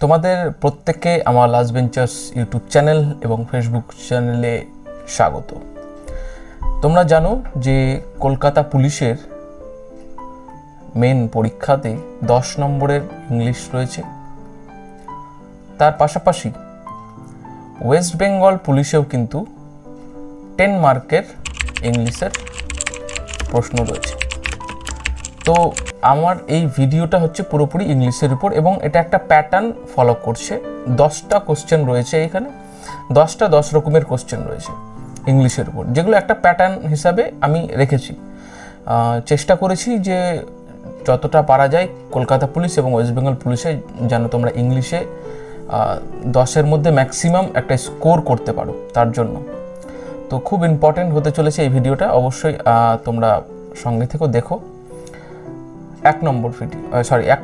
তোমাদের প্রত্যেককে আমার লাস্ট বেঞ্চার্স ইউটিউব চ্যানেল এবং ফেসবুক চ্যানেলে স্বাগত। তোমরা জানো যে কলকাতা পুলিশের মেন পরীক্ষাতে 10 নম্বরের ইংলিশ রয়েছে। তার পাশাপাশি ওয়েস্ট বেঙ্গল পুলিশেও কিন্তু 10 মার্কের ইংলিশের প্রশ্ন রয়েছে। তো আমার এই ভিডিওটা হচ্ছে পুরোপুরি ইংলিশের উপর এবং এটা একটা প্যাটার্ন ফলো করছে। 10টা কোশ্চেন রয়েছে এখানে, 10টা 10 রকমের কোশ্চেন রয়েছে ইংলিশের উপর, যেগুলো একটা প্যাটার্ন হিসাবে আমি রেখেছি। চেষ্টা করেছি যে যতটা পারা যায় কলকাতা পুলিশ এবং ওয়েস্ট বেঙ্গল পুলিশে যেন তোমরা ইংলিশে 10-এর মধ্যে ম্যাক্সিমাম একটা স্কোর করতে পারো, তার জন্য। তো খুব ইম্পর্টেন্ট হতে চলেছে এই ভিডিওটা, অবশ্যই তোমরা সঙ্গে থেকেও দেখো। 1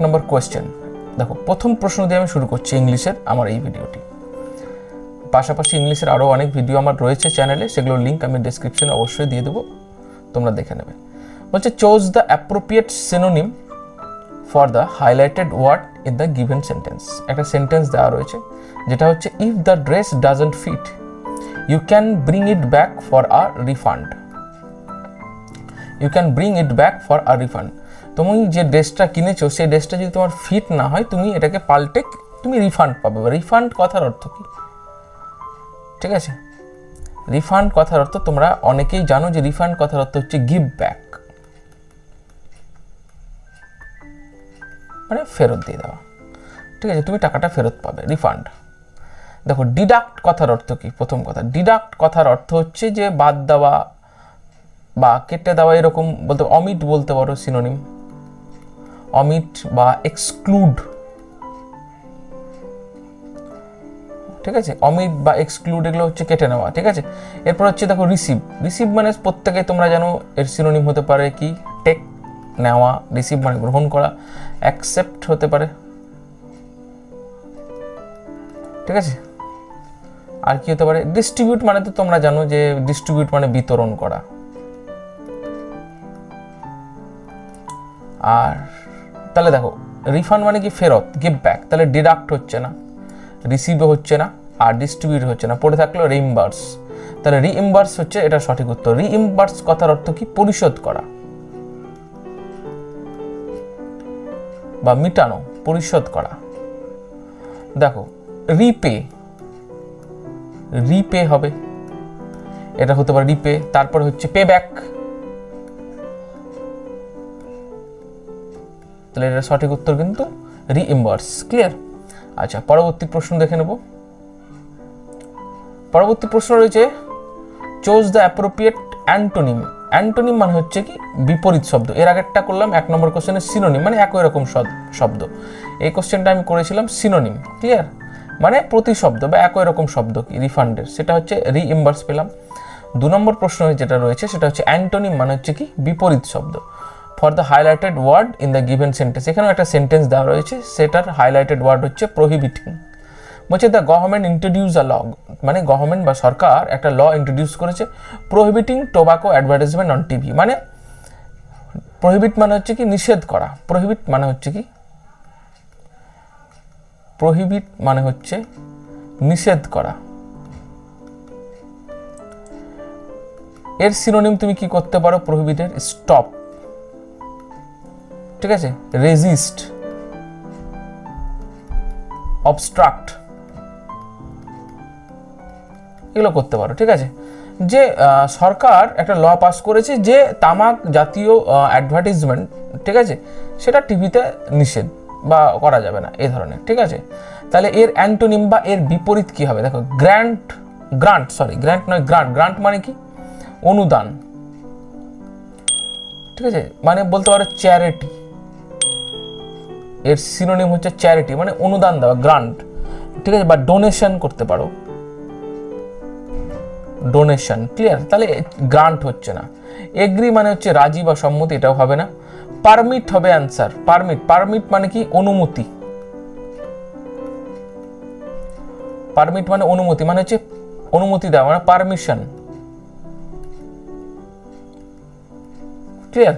নম্বর কোয়েশ্চেন দেখো। প্রথম প্রশ্ন দিয়ে আমি শুরু করছি ইংলিশের আমার এই ভিডিওটি। পাশাপাশি ইংলিশের আরও অনেক ভিডিও আমার রয়েছে চ্যানেলে, সেগুলোর লিঙ্ক আমি ডেসক্রিপশনে অবশ্যই দিয়ে দেবো, তোমরা দেখে নেবে। বলছে choose the appropriate synonym for the highlighted word in the given sentence. একটা সেন্টেন্স দেওয়া রয়েছে যেটা হচ্ছে if the dress doesn't fit you can bring it back for a refund. You can bring it back for a refund. তুমি যে ড্রেসটা কিনেছো সেই ড্রেসটা যদি তোমার ফিট না হয়, তুমি এটাকে পাল্টে তুমি রিফান্ড পাবে। রিফান্ড কথার অর্থ কি? ঠিক আছে, রিফান্ড কথার অর্থ তোমরা অনেকেই জানো যে রিফান্ড কথার অর্থ হচ্ছে গিভ ব্যাক, মানে ফেরত দিয়ে দেওয়া। ঠিক আছে, তুমি টাকাটা ফেরত পাবে, রিফান্ড। দেখো ডিডাক্ট কথার অর্থ কি? প্রথম কথা, ডিডাক্ট কথার অর্থ হচ্ছে যে বাদ দেওয়া বা কেটে দেওয়া, এরকম বলতে। অমিট বলতে পারো সিনোনিম, অমিট বা এক্সক্লুড। ঠিক আছে, অমিট বা এক্সক্লুড এগুলো হচ্ছে কেটে নেওয়া। ঠিক আছে, এরপর হচ্ছে দেখো রিসিভ। রিসিভ মানে প্রত্যেকে তোমরা জানো এর সিনোনিম হতে পারে কি? টেক, নেওয়া। রিসিভ মানে গ্রহণ করা। অ্যাকসেপ্ট হতে পারে। ঠিক আছে, আর কি হতে পারে? ডিস্ট্রিবিউট মানে তো তোমরা জানো যে ডিস্ট্রিবিউট মানে বিতরণ করা। আর তাহলে দেখো রিফান্ড মানে কি? ফেরত, গিভ ব্যাক। তাহলে ডিডাক্ট হচ্ছে না, রিসিভও হচ্ছে না, আর ডিস্ট্রিবিউট হচ্ছে না। পড়ে থাকলো রিইম্বার্স। তাহলে রিইম্বার্স হচ্ছে এটা সঠিক উত্তর। রিইম্বার্স কথার অর্থ কি? পরিশোধ করা বা মিটানো, পরিশোধ করা। দেখো রিপে, রিপে হবে, এটা হতে পারে রিপে। তারপরে হচ্ছে পে ব্যাক, তাহলে এটা সঠিক উত্তর কিন্তু রিইম্বার্স। ক্লিয়ার? আচ্ছা, পরবর্তী প্রশ্ন দেখে নেব। পরবর্তী প্রশ্ন রয়েছে choose the appropriate antonym. Antonym মানে হচ্ছে কি? বিপরীত শব্দ। এর আগেরটা করলাম 1 নম্বর কোশ্চেনের সিনোনিম, মানে একই রকম শব্দ। এই কোশ্চেনটা আমি করেছিলাম সিনোনিম। ক্লিয়ার? মানে প্রতিশব্দ বা একই রকম শব্দ কি রিফান্ডের, সেটা হচ্ছে রিইম্বার্স পেলাম। 2 নম্বর প্রশ্ন যেটা রয়েছে সেটা হচ্ছে অ্যান্টোনিম মানে হচ্ছে কি? বিপরীত শব্দ। For the highlighted word in the given sentence. এখানেও একটা সেন্টেন্স দেওয়া রয়েছে, সেটার হাইলাইটেড ওয়ার্ড হচ্ছে প্রহিবিটিং। বলছে দ্য গভর্নমেন্ট ইন্ট্রোডিউস আ ল, মানে গভর্নমেন্ট বা সরকার একটা ল ইন্ট্রোডিউস করেছে প্রহিবিটিং টোবাকো অ্যাডভার্টাইজমেন্ট অন টিভি। মানে প্রহিবিট মানে হচ্ছে কি? নিষেধ করা। প্রহিবিট মানে হচ্ছে কি? প্রহিবিট মানে হচ্ছে নিষেধ করা। এর সিনোনিম তুমি কি করতে পারো প্রহিবিটের? স্টপ। ঠিক আছে, রেজিস্ট, অবস্ট্রাক্ট, এগুলো করতে পারো। ঠিক আছে, যে সরকার একটা ল পাস করেছে যে তামাক জাতীয় অ্যাডভার্টাইজমেন্ট, ঠিক আছে, সেটা টিভিতে নিষেধ বা করা যাবে না, এই ধরনের। ঠিক আছে, তাহলে এর অ্যান্টোনিম বা এর বিপরীত কি হবে? দেখো গ্র্যান্ট নয়, গ্রান্ট মানে কি? অনুদান। ঠিক আছে, মানে বলতে পারো চ্যারিটি। এর সিনোনিম হচ্ছে চ্যারিটি, মানে অনুদান দেওয়া, গ্রান্ট। ঠিক আছে, বা ডোনেশন করতে পারো, ডোনেশন। ক্লিয়ার? তাহলে গ্রান্ট হচ্ছে না। এগ্রি মানে হচ্ছে রাজি বা সম্মতি, এটাও হবে না। পারমিট হবে অ্যান্সার। পারমিট মানে কি? অনুমতি। পারমিট মানে অনুমতি, মানে হচ্ছে অনুমতি দেওয়া, মানে পারমিশন। ক্লিয়ার?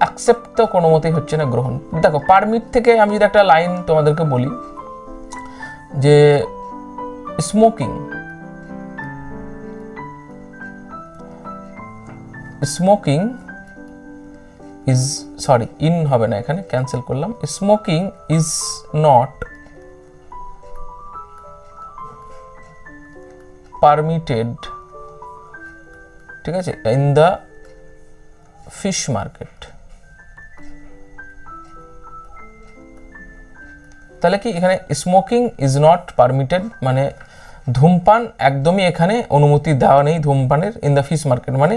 অ্যাকসেপ্ট তো কোনো মতেই হচ্ছে না, গ্রহণ। দেখো পারমিট থেকে আমি যদি একটা লাইন তোমাদেরকে বলি যে স্মোকিং ইজ, সরি ইন হবে না, এখানে ক্যান্সেল করলাম, স্মোকিং ইজ নট পারমিটেড, ঠিক আছে, ইন দ্য ফিশ মার্কেট। তাহলে কি এখানে স্মোকিং ইজ নট পারমিটেড মানে ধূমপান একদমই এখানে অনুমতি দেওয়া নেই ধূমপানের, ইন দ্য ফিশ মার্কেট মানে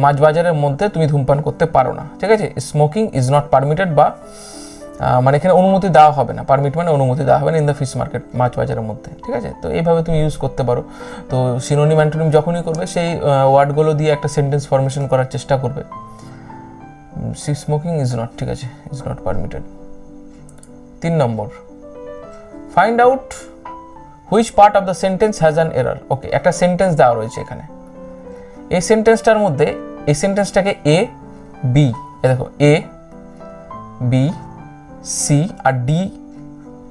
মাছ বাজারের মধ্যে তুমি ধূমপান করতে পারো না, ঠিক আছে। স্মোকিং ইজ নট পারমিটেড বা মানে এখানে অনুমতি দেওয়া হবে না, পারমিট মানে অনুমতি দেওয়া হবে না, ইন দ্য ফিশ মার্কেট মাছ বাজারের মধ্যে, ঠিক আছে। তো এইভাবে তুমি ইউজ করতে পারো। তো সিনোনিম অ্যান্টোনিম যখনই করবে সেই ওয়ার্ডগুলো দিয়ে একটা সেন্টেন্স ফরমেশন করার চেষ্টা করবে। স্মোকিং ইজ নট, ঠিক আছে, ইজ নট পারমিটেড। 3 নম্বর, find out which part of the sentence has an error. Okay, একটা সেন্টেন্স দেওয়া রয়েছে এখানে, এই সেন্টেন্সটার মধ্যে এই সেন্টেন্সটাকে এ বি, দেখো A B C R D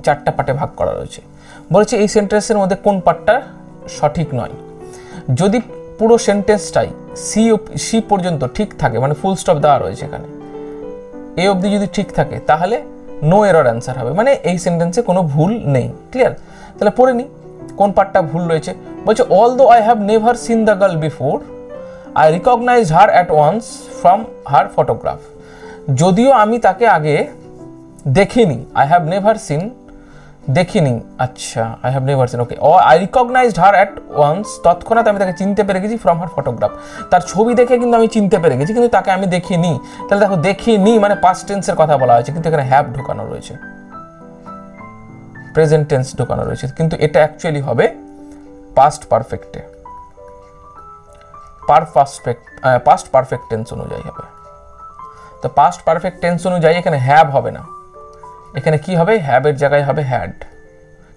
4টা পার্টে ভাগ করা রয়েছে। বলেছে এই সেন্টেন্সের মধ্যে কোন পার্টটা সঠিক নয়। যদি পুরো সেন্টেন্সটাই সি পর্যন্ত ঠিক থাকে, মানে ফুল স্টপ দেওয়া রয়েছে এখানে, এ অবধি যদি ঠিক থাকে তাহলে নো এরর অ্যান্সার হবে, মানে এই সেন্টেন্সে কোনো ভুল নেই। ক্লিয়ার? তাহলে পড়ে নি কোন পার্টটা ভুল রয়েছে। বলছে although I have never seen the girl before, I recognise her at once from her photograph. যদিও আমি তাকে আগে দেখিনি, আই হ্যাভ নেভার সিন, দেখিনি, আচ্ছা I have never seen, okay, I recognised her at once, তৎক্ষণাৎ আমি তাকে চিনতে পেরে গেছি, ফ্রম হার ফটোগ্রাফ, তার ছবি দেখে কিন্তু আমি চিনতে পেরে গেছি, কিন্তু তাকে আমি দেখিনি। তাহলে দেখো দেখিনি মানে পাস্ট টেন্সের কথা বলা হয়েছে, কিন্তু এখানে হ্যাভ ঢোকানো রয়েছে, প্রেজেন্ট টেন্স ঢোকানো রয়েছে, কিন্তু এটা অ্যাকচুয়ালি হবে পাস্ট পারফেক্টে, পাস্ট পারফেক্ট টেন্স অনুযায়ী হবে। তো পাস্ট পারফেক্ট টেন্স অনুযায়ী এখানে হ্যাভ হবে না, এখানে কি হবে, হ্যাভের জায়গায় হবে হ্যাড,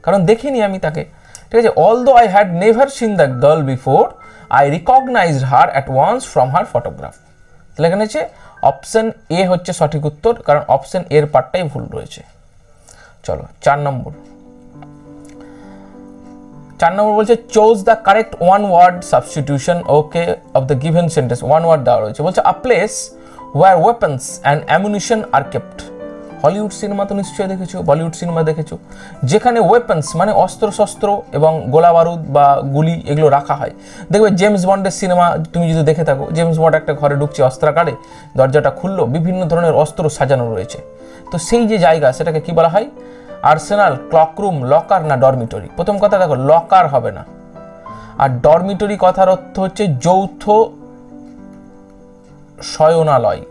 কারণ দেখিনি আমি তাকে, ঠিক আছে। Although I had never seen the girl before, I recognised her at once from her photograph. তাহলে এখানে হচ্ছে অপশন এ হচ্ছে সঠিক উত্তর, কারণ অপশন এর পার্টটাই ভুল রয়েছে। চলো 4 নম্বর বলছে choose the correct one word substitution, okay, of the given sentence. One word দেওয়া রয়েছে, বলছে a place where weapons and ammunition are kept. Hollywood cinema তো নিশ্চয়ই দেখেছো, বলিউড সিনেমা দেখেছো, যেখানে ওয়েপন্স মানে অস্ত্র শস্ত্র এবং গোলা বারুদ বা গুলি এগুলো রাখা হয়। দেখবে জেমস বন্ডের সিনেমা তুমি যদি দেখে থাকো, জেমস বন্ড একটা ঘরে ঢুকছে অস্ত্রাগারে, দরজাটা খুললো, বিভিন্ন ধরনের অস্ত্র সাজানো রয়েছে। তো সেই যে জায়গা সেটাকে কি বলা হয়, আর্সেনাল, ক্লকরুম, লকার না ডরমিটরি। প্রথম কথা দেখো লকার হবে না, আর ডরমিটরি কথার অর্থ হচ্ছে যৌথ শয়নালয়,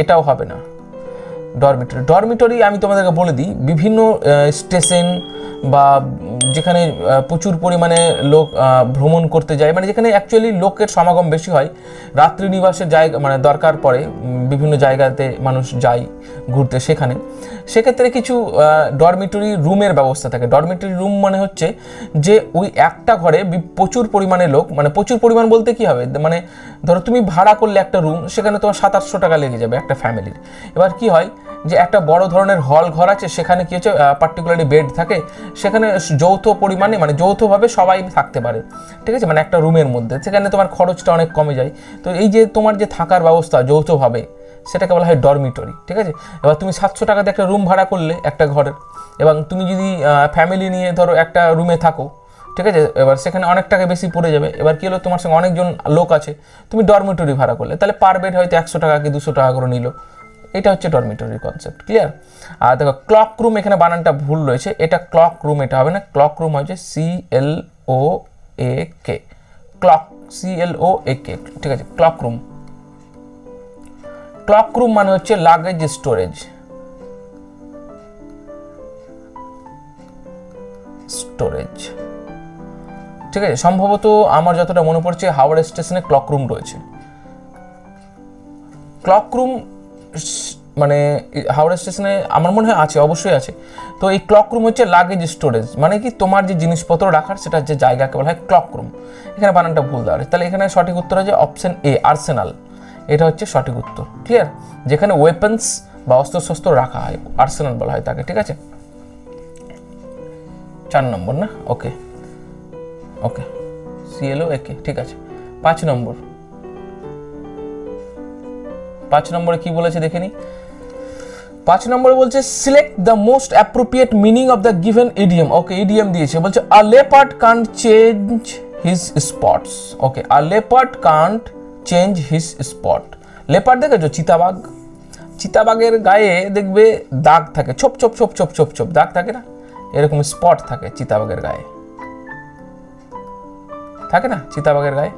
এটাও হবে না। ডরমিটরি আমি তোমাদেরকে বলে দিই, বিভিন্ন স্টেশন বা যেখানে প্রচুর পরিমাণে লোক ভ্রমণ করতে যায়, মানে যেখানে অ্যাকচুয়ালি লোকের সমাগম বেশি হয়, রাত্রি নিবাসের জায়গা মানে দরকার পড়ে, বিভিন্ন জায়গাতে মানুষ যায় ঘুরতে, সেক্ষেত্রে কিছু ডরমিটরি রুমের ব্যবস্থা থাকে। ডরমিটরি রুম মানে হচ্ছে যে ওই একটা ঘরে প্রচুর পরিমাণে লোক, মানে প্রচুর পরিমাণ বলতে কি হবে, মানে ধরো তুমি ভাড়া করলে একটা রুম, সেখানে তোমার 700-800 টাকা লেগে যাবে একটা ফ্যামিলির। এবার কি হয় যে একটা বড় ধরনের হল ঘর আছে, সেখানে কি হচ্ছে পার্টিকুলারলি বেড থাকে, সেখানে যৌথ পরিমাণে মানে যৌথভাবে সবাই থাকতে পারে, ঠিক আছে, মানে একটা রুমের মধ্যে, সেখানে তোমার খরচটা অনেক কমে যায়। তো এই যে তোমার যে থাকার ব্যবস্থা যৌথভাবে, সেটাকে বলা হয় ডরমিটরি, ঠিক আছে। এবার তুমি 700 টাকা দিয়ে একটা রুম ভাড়া করলে একটা ঘরের, এবং তুমি যদি ফ্যামিলি নিয়ে ধরো একটা রুমে থাকো, ঠিক আছে, এবার সেখানে অনেক টাকা বেশি পড়ে যাবে। এবার কি হলো, তোমার সঙ্গে অনেকজন লোক আছে, তুমি ডরমিটরি ভাড়া করলে, তাহলে পার বেড হয়তো 100 টাকা কি 200 টাকা করে নিল। এটা হচ্ছে ডরমিটরির কনসেপ্ট, ক্লিয়ার? আর দেখো ক্লক রুম, এখানে বানানটা ভুল রয়েছে, এটা ক্লক রুম, এটা হবে না, ক্লক রুম হচ্ছে CLOAK, ক্লক, CLOAK, ঠিক আছে, ক্লক রুম। ক্লক রুম মানে হচ্ছে লাগেজ স্টোরেজ, ঠিক আছে। সম্ভবত আমার যতটা মনে পড়ছে হাওড়া স্টেশনে ক্লক রুম রয়েছে। ক্লক রুম মানে হাওড়া স্টেশনে আমার মনে হয় আছে, অবশ্যই আছে। তো এই ক্লক রুম হচ্ছে লাগেজ স্টোরেজ, মানে কি তোমার যে জিনিসপত্র রাখার সেটা যে জায়গাকে বলা হয় ক্লক রুম। এখানে বানানটা ভুল দেওয়া, তাহলে এখানে সঠিক উত্তর হচ্ছে অপশন এ, আর্সেনাল। এটা হচ্ছে সঠিক উত্তর। ক্লিয়ার? যেখানে ওয়েপন্স বা অস্ত্রশস্ত্র রাখা হয়, আর্সেনাল বলা হয় তাকে। ঠিক আছে, 4 নম্বর না? ওকে ওকে, সিএলও একে। ঠিক আছে, 5 নম্বর। 5 নম্বরে কি বলেছে দেখে নি। 5 নম্বরে বলছে select the most appropriate meaning of the given idiom. Okay, idiom দিয়েছে, বলছে a leopard can't change his spots. Okay, a leopard can't change his spot. Leopard দেখেছো? চিতাবাঘ। চিতাবাঘের গায়ে দেখবে দাগ থাকে, ছোপ ছোপ ছোপ ছোপ ছোপ ছোপ দাগ থাকে না, এরকম স্পট থাকে চিতাবাঘের গায়ে, থাকে না চিতাবাঘের গায়ে?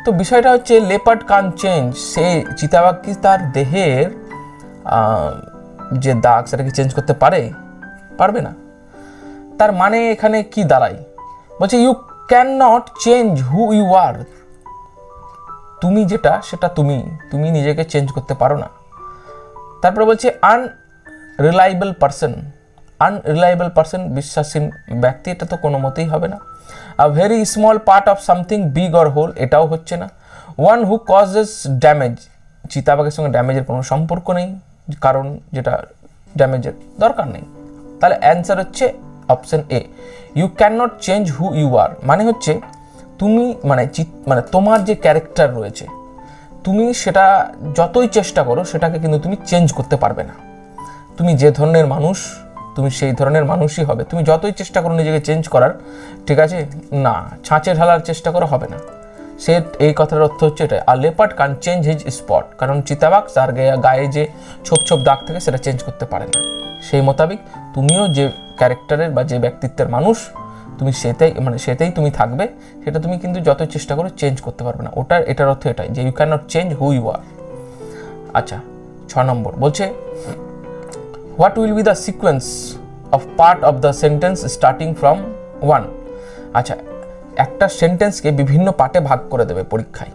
তো বিষয়টা হচ্ছে লেপার্ড কান চেঞ্জ, সে চিতাবাঘ কি তার দেহের যে দাগ সেটা কি চেঞ্জ করতে পারে? পারবে না। তার মানে এখানে কি দাঁড়ায়? বলছে you cannot change who you are. তুমি যেটা সেটা তুমি নিজেকে চেঞ্জ করতে পারো না। তারপরে বলছে আনরিলায়েবল পারসন। আনরিলায়েবল পারসন, বিশ্বাসহীন ব্যক্তি, এটা তো কোনো মতেই হবে না। A very small part of something big or whole, এটাও হচ্ছে না। ওয়ান হু কজেস ড্যামেজ, চিতাবাঘের সঙ্গে ড্যামেজের কোনো সম্পর্ক নেই, কারণ যেটা ড্যামেজের দরকার নেই। তাহলে অ্যান্সার হচ্ছে option A, you cannot change who you are. মানে হচ্ছে তুমি মানে তোমার যে ক্যারেক্টার রয়েছে, তুমি সেটা যতই চেষ্টা করো সেটাকে কিন্তু তুমি চেঞ্জ করতে পারবে না। তুমি যে ধরনের মানুষ তুমি সেই ধরনের মানুষই হবে, তুমি যতই চেষ্টা করো নিজেকে চেঞ্জ করার, ঠিক আছে, না, ছাঁচে ঢালার চেষ্টা করো, হবে না। সে এই কথার অর্থ হচ্ছে এটা, আর লেপার্ড কান চেঞ্জ হিজ স্পট, কারণ চিতাবাঘ তার গায়ে যে ছোপ ছোপ দাগ থাকে সেটা চেঞ্জ করতে পারে না। সেই মোতাবেক তুমিও যে ক্যারেক্টারের বা যে ব্যক্তিত্বের মানুষ, তুমি সেটাই তুমি থাকবে, সেটা তুমি কিন্তু যতই চেষ্টা করো চেঞ্জ করতে পারবে না। এটার অর্থ এটাই যে you cannot change who you are. আচ্ছা, 6 নম্বর বলছে what will be the sequence of part of the sentence starting from 1। আচ্ছা, একটা সেন্টেন্সকে বিভিন্ন পার্টে ভাগ করে দেবে পরীক্ষায়,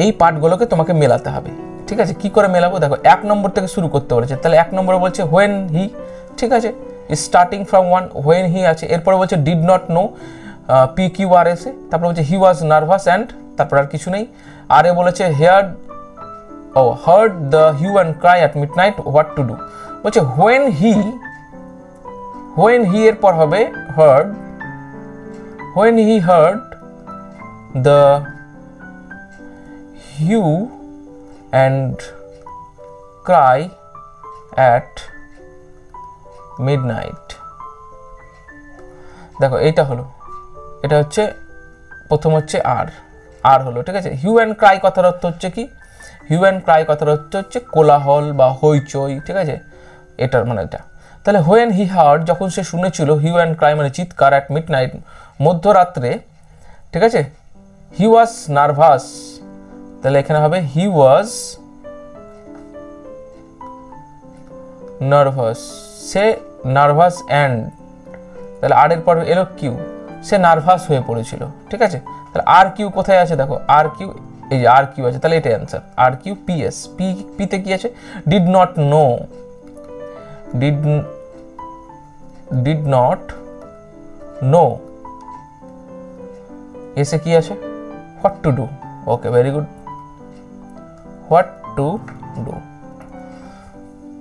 এই পার্টগুলোকে তোমাকে মেলাতে হবে। ঠিক আছে, কি করে মেলাবো? দেখো, 1 নম্বর থেকে শুরু করতে বলেছে, তাহলে 1 নম্বরে বলছে হোয়েন হি, ঠিক আছে, স্টার্টিং ফ্রম 1, হোয়েন হি আছে। এরপরে বলছে did not know, P Q R S, তারপরে বলছে হি ওয়াজ নার্ভাস অ্যান্ড, তারপর আর কিছু নেই। আর এ বলেছে heard the hue and cry at midnight, what to do. বলছে হোয়েন হি এরপর হবে heard, when he heard the hue and cry at midnight। দেখো, এটা হচ্ছে প্রথম হচ্ছে আর হলো, ঠিক আছে। হিউ অ্যান্ড ক্রাই কথার অর্থ হচ্ছে কি? হিউ অ্যান্ড ক্রাই কথার অর্থ হচ্ছে কোলাহল বা হইচই, ঠিক আছে, এটার মানে এটা। তাহলে হোয়েন হি হার্ড, যখন সে শুনেছিল, হিউ অ্যান্ড ক্রাই মানে চিৎকার, অ্যাট মিড নাইট মধ্যরাত্রে, ঠিক আছে। হি ওয়াজ নার্ভাস, তাহলে এখানে হবে হি ওয়াজ নার্ভাস, সে নার্ভাস অ্যান্ড, তাহলে আর এর পর এলো কিউ, সে নার্ভাস হয়ে পড়েছিল, ঠিক আছে। তাহলে আর কিউ কোথায় আছে? দেখো, আর কিউ, এই যে আর কিউ আছে, তাহলে এটাই অ্যান্সার। আর কিউ পিএস, পিতে কি আছে? Did not know, did not know, এসে কি আছে? What to do. Okay, very good, what to do.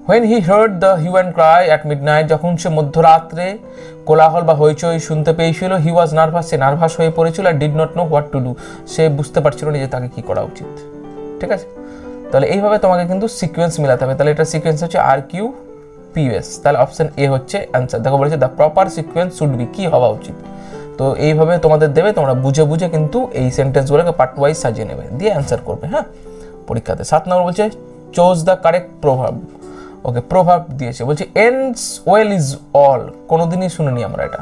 When he heard the hue and cry at midnight, যখন সে মধ্যরাত্রে কোলাহল বা হইচই শুনতে পেয়েছিল, হি ওয়াজ নার্ভাস, সে নার্ভাস হয়ে পড়েছিল, আর did not know what to do, সে বুঝতে পারছিল না যে তাকে কি করা উচিত, ঠিক আছে। তাহলে এইভাবে তোমাকে কিন্তু সিকোয়েন্স মিলাতে হবে। তাহলে এটা সিকোয়েন্স হচ্ছে আর কিউ পিএস, তাহলে অপশন এ হচ্ছে অ্যান্সার। দেখো, বলেছে the proper sequence should be, কি হওয়া উচিত। তো এইভাবে তোমাদের দেবে, তোমরা বুঝে বুঝে কিন্তু এই সেন্টেন্সগুলোকে পার্ট ওয়াইজ সাজিয়ে নেবে, দিয়ে অ্যান্সার করবে, হ্যাঁ, পরীক্ষাতে। 7 নম্বর বলছে চোজ দ্য কারেক্ট প্রভাব। ওকে, প্রভাব দিয়েছে, বলছে এন্ডস ওয়েল ইজ অল, কোনোদিনই শুনিনি আমরা এটা।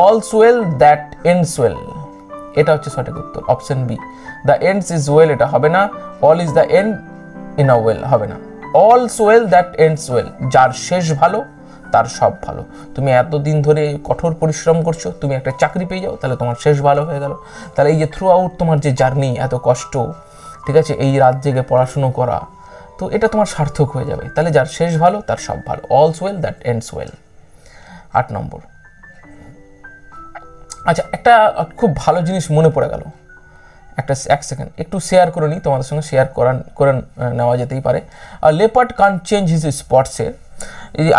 All's well that ends well, এটা হচ্ছে সঠিক উত্তর, option B. The ends is well, এটা হবে না। All is the end in a well, হবে না। All's well that ends well, যার শেষ ভালো তার সব ভালো। তুমি এতদিন ধরে কঠোর পরিশ্রম করছো, তুমি একটা চাকরি পেয়ে যাও, তাহলে তোমার শেষ ভালো হয়ে গেল। তাহলে এই যে থ্রু আউট তোমার যে জার্নি, এত কষ্ট, ঠিক আছে, এই রাত জেগে পড়াশুনো করা, তো এটা তোমার সার্থক হয়ে যাবে। তাহলে যার শেষ ভালো তার সব ভালো, all's well that ends well. 8 নম্বর। আচ্ছা, একটা খুব ভালো জিনিস মনে পড়ে গেল, এক সেকেন্ড একটু শেয়ার করে নিই, তোমাদের সঙ্গে শেয়ার করে নেওয়া যেতেই পারে। লেপার্ড কান্ট চেঞ্জ হিজ স্পটসের,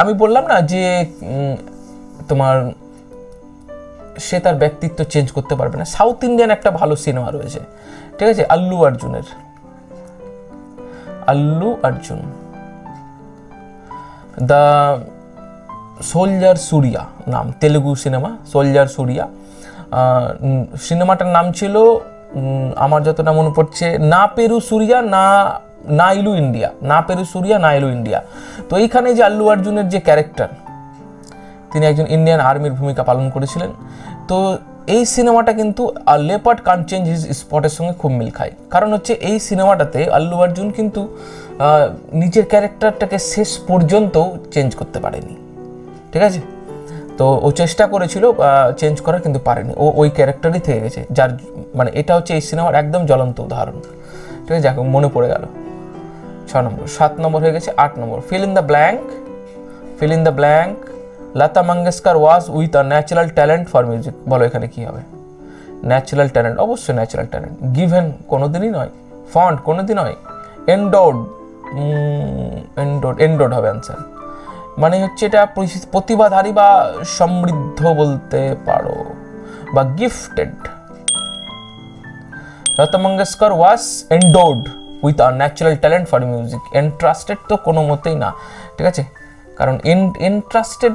আমি বললাম না যে তোমার সে তার ব্যক্তিত্ব চেঞ্জ করতে পারবে না। সাউথ ইন্ডিয়ান একটা ভালো সিনেমা রয়েছে, ঠিক আছে, আল্লু অর্জুন, দ্য সোলজার সুরিয়া নাম, তেলুগু সিনেমা সোলজার সুরিয়া। সিনেমাটার নাম ছিল আমার যতটা মনে পড়ছে না পেরু সুরিয়া না ইলু ইন্ডিয়া। তো এইখানে যে আল্লু অর্জুনের যে ক্যারেক্টার, তিনি একজন ইন্ডিয়ান আর্মির ভূমিকা পালন করেছিলেন। তো এই সিনেমাটা কিন্তু লেপার্ড কান্ট চেঞ্জ হিজ স্পটের সঙ্গে খুব মিল খায়, কারণ হচ্ছে এই সিনেমাটাতে আল্লু অর্জুন কিন্তু নিজের ক্যারেক্টারটাকে শেষ পর্যন্ত চেঞ্জ করতে পারেনি, ঠিক আছে। তো ও চেষ্টা করেছিল চেঞ্জ করার, কিন্তু পারেনি, ও ওই ক্যারেক্টারই থেকে গেছে, যার মানে এটা হচ্ছে এই সিনেমার একদম জ্বলন্ত উদাহরণ, ঠিক আছে, যাকে মনে পড়ে গেল। 6 নম্বর, 7 নম্বর হয়ে গেছে। 8 নম্বর, fill in the blank. Lata Mangeshkar was with a natural talent for music. বলো এখানে কি হবে? ন্যাচারাল ট্যালেন্ট, অবশ্যই ন্যাচারাল ট্যালেন্ট। গিভেন কোনোদিনই নয়, ফন্ড কোনোদিন নয়, এন্ডোড হবে অ্যান্সার। মানে হচ্ছে এটা প্রতিভাধারী বা সমৃদ্ধ বলতে পারো, বা gifted. Lata Mangeshkar was এন্ডোড with a natural talent for music. Entrusted তো কোনো মতেই না, ঠিক আছে, কারণ ইন্টারেস্টেড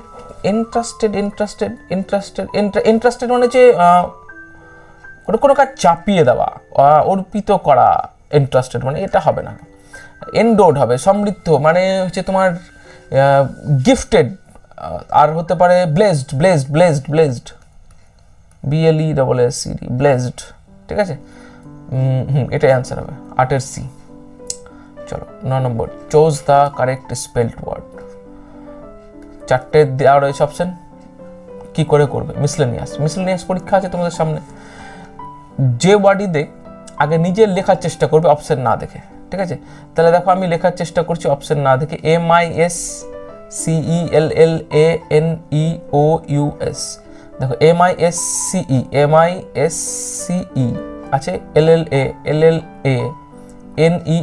মানে যে কোনো কাজ চাপিয়ে দেওয়া, অর্পিত করা, ইন্টারেস্টেড মানে এটা হবে না। এন্ডোড হবে সমৃদ্ধ, মানে হচ্ছে তোমার গিফটেড, আর হতে পারে ব্লেসড, BLESSED, ব্লেসড, ঠিক আছে। এটাই অ্যান্সার হবে 8-এর সি। চলো 9 নম্বর, choose the correct spelled word. 4টে দেওয়া রয়েছে অপশন, কি করে করবে? মিসলেনিয়াস পরীক্ষা আছে তোমাদের সামনে। যে ওয়ার্ডই দেখ আগে নিজের লেখার চেষ্টা করবে অপশন না দেখে, ঠিক আছে। তাহলে দেখো আমি লেখার চেষ্টা করছি অপশন না দেখে, MISCELLANEOUS। দেখো MISCE আছে,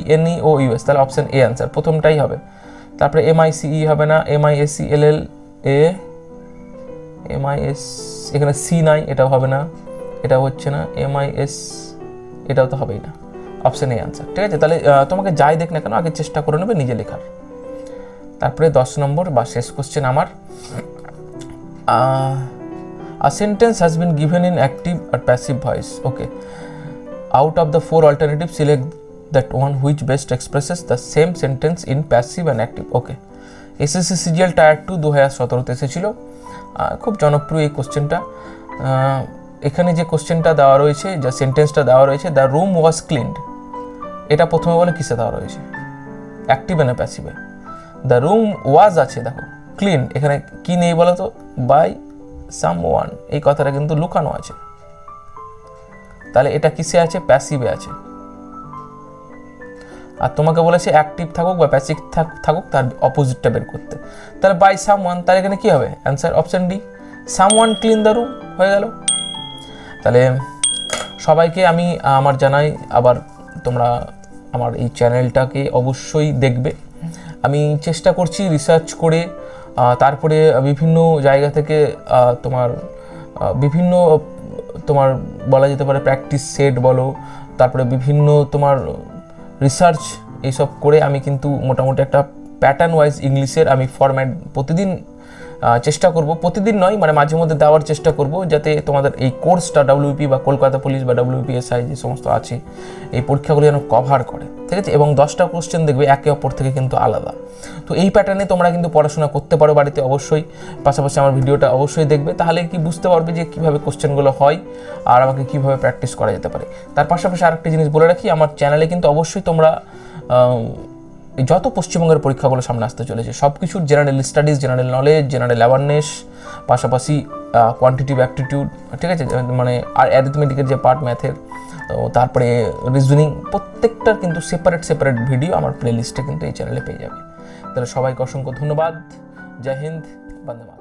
LLANEOUS, তাহলে অপশন এ অ্যান্সার, প্রথমটাই হবে। তারপরে MICE হবে না, MIS, এখানে সি নাই, এটাও হবে না, এটাও হচ্ছে না, MIS, এটাও তো হবেই না, অপশন এ অ্যান্সার, ঠিক আছে। তাহলে তোমাকে যাই দেখ না কেন আগে চেষ্টা করে নেবে নিজে লেখার। তারপরে 10 নম্বর বা শেষ কোশ্চেন আমার, a sentence has been given in active or passive voice. Okay, out of the 4 alternatives select that one which best expresses the same sentence in passive and active. Okay, SSC CGL Tier 2 2017-তে এসেছিল, খুব জনপ্রিয় এই কোশ্চেনটা। এখানে যে কোশ্চেনটা দেওয়া রয়েছে, যা সেন্টেন্সটা দেওয়া রয়েছে, দ্য রুম ওয়াজ ক্লিনড, এটা প্রথমে বলে কিসে দেওয়া রয়েছে? অ্যাক্টিভে না প্যাসিভে? দ্য রুম ওয়াজ আছে, দেখো ক্লিন, এখানে কি নেই বলো তো? বাই সামওয়ান, এই কথাটা কিন্তু লুকানো আছে, তাহলে এটা কিসে আছে? প্যাসিভে আছে। আর তোমাকে বলেছে অ্যাক্টিভ থাকুক বা প্যাসিভ থাকুক তার অপোজিটটা বের করতে, তাহলে বাই সামওয়ান, তাহলে এখানে কি হবে? Answer option D, someone clean the room, হয়ে গেল। তাহলে সবাইকে আমি আমার জানাই, আবার তোমরা আমার এই চ্যানেলটাকে অবশ্যই দেখবে। আমি চেষ্টা করছি রিসার্চ করে, তারপরে বিভিন্ন জায়গা থেকে বিভিন্ন বলা যেতে পারে প্র্যাকটিস সেট বলো, তারপরে বিভিন্ন তোমার রিসার্চ এইসব করে আমি কিন্তু মোটামুটি একটা প্যাটার্ন ওয়াইজ ইংলিশের আমি ফরম্যাট প্রতিদিন চেষ্টা করব, প্রতিদিন নয় মানে মাঝে মধ্যে দেওয়ার চেষ্টা করব, যাতে তোমাদের এই কোর্সটা WP বা কলকাতা পুলিশ বা WPSI যে সমস্ত আছে এই পরীক্ষাগুলো যেন কভার করে, ঠিক আছে। এবং 10টা কোশ্চেন দেখবে একে অপর থেকে কিন্তু আলাদা। তো এই প্যাটার্নে তোমরা কিন্তু পড়াশোনা করতে পারো বাড়িতে অবশ্যই, পাশাপাশি আমার ভিডিওটা অবশ্যই দেখবে, তাহলে কি বুঝতে পারবে যে কীভাবে কোশ্চেনগুলো হয় আর আমাকে কীভাবে প্র্যাকটিস করা যেতে পারে। তার পাশাপাশি আরেকটি জিনিস বলে রাখি, আমার চ্যানেলে কিন্তু অবশ্যই তোমরা যত পশ্চিমবঙ্গের পরীক্ষাগুলো সামনে আসতে চলেছে সব কিছুর general studies, general knowledge, general awareness, পাশাপাশি কোয়ান্টিটিভ অ্যাপটিটিউড, ঠিক আছে, মানে আর অ্যারিথমেটিকের যে পার্ট ম্যাথের, তো তারপরে রিজনিং, প্রত্যেকটার কিন্তু সেপারেট ভিডিও আমার প্লেলিস্টে কিন্তু এই চ্যানেলে পেয়ে যাবে। তাহলে সবাইকে অসংখ্য ধন্যবাদ। জয় হিন্দ, বন্দে মাতরম।